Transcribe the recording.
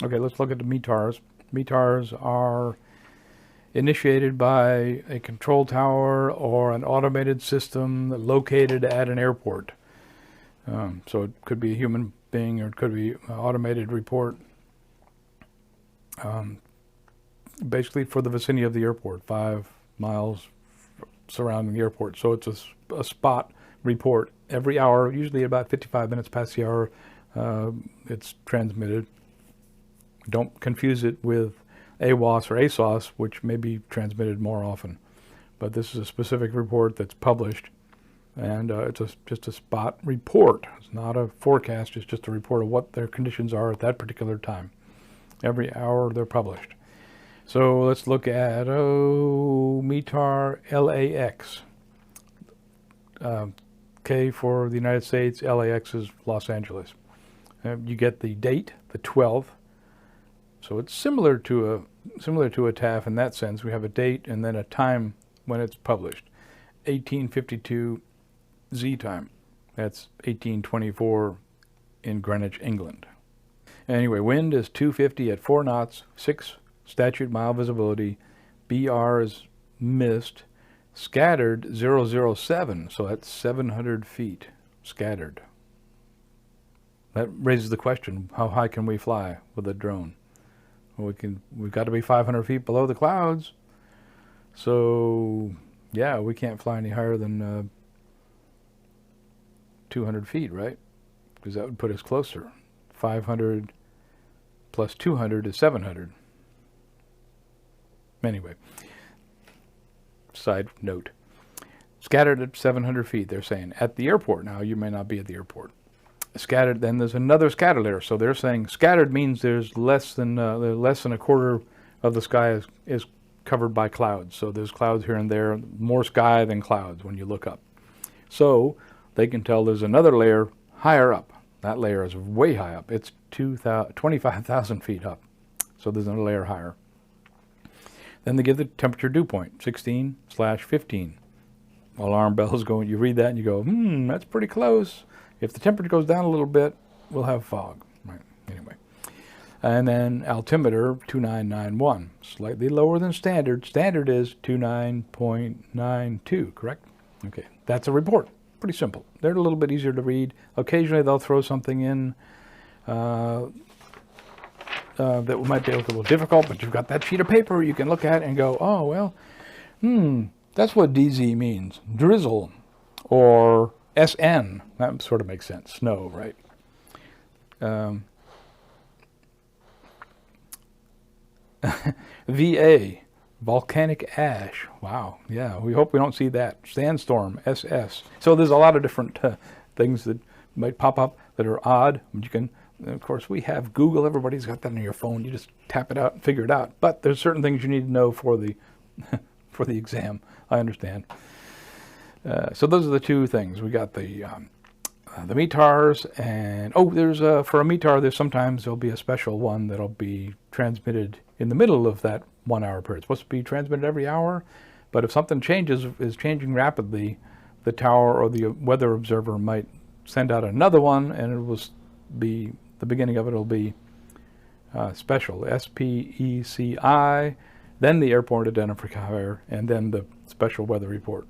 Okay, let's look at the METARs. METARs are initiated by a control tower or an automated system located at an airport. So it could be a human being or it could be an automated report, basically for the vicinity of the airport, 5 miles surrounding the airport. So it's a spot report every hour, usually about 55 minutes past the hour. It's transmitted. Don't confuse it with AWOS or ASOS, which may be transmitted more often. But this is a specific report that's published, and it's just a spot report. It's not a forecast, it's just a report of what their conditions are at that particular time. Every hour they're published. So let's look at METAR LAX. K for the United States, LAX is Los Angeles. You get the date, the 12th. So it's similar to a TAF in that sense. We have a date and then a time when it's published. 1852 Z time. That's 1824 in Greenwich, England. Anyway, wind is 250 at 4 knots, 6 statute mile visibility. BR is mist. Scattered 007, so that's 700 feet scattered. That raises the question, how high can we fly with a drone? Well, we've got to be 500 feet below the clouds. So, yeah, we can't fly any higher than 200 feet, right? Because that would put us closer. 500 plus 200 is 700. Anyway, side note. Scattered at 700 feet, they're saying. At the airport, now you may not be at the airport. Scattered, then there's another scatter layer. So they're saying scattered means there's less than a quarter of the sky is covered by clouds. So there's clouds here and there, more sky than clouds when you look up. So they can tell there's another layer higher up. That layer is way high up. It's 25,000 feet up. So there's another layer higher. Then they give the temperature dew point, 16/15. Alarm bells go, you read that and you go, that's pretty close. If the temperature goes down a little bit, we'll have fog. Right. Anyway. And then altimeter, 2991. Slightly lower than standard. Standard is 29.92, correct? Okay, that's a report. Pretty simple. They're a little bit easier to read. Occasionally they'll throw something in that might be a little difficult, but you've got that sheet of paper you can look at and go, oh, well, that's what DZ means. Drizzle or SN. That sort of makes sense. Snow, right? VA, volcanic ash. Wow. Yeah, we hope we don't see that. Sandstorm, SS. So there's a lot of different things that might pop up that are odd. You can, of course, we have Google. Everybody's got that on your phone. You just tap it out and figure it out. But there's certain things you need to know for the for the exam. I understand. So those are the two things. We got the METARs, and there's for a METAR, there'll be a special one that'll be transmitted in the middle of that 1 hour period. It's supposed to be transmitted every hour, but if something is changing rapidly, the tower or the weather observer might send out another one, and it will be the beginning of it will be special, SPECI, then the airport identifier, and then the special weather report.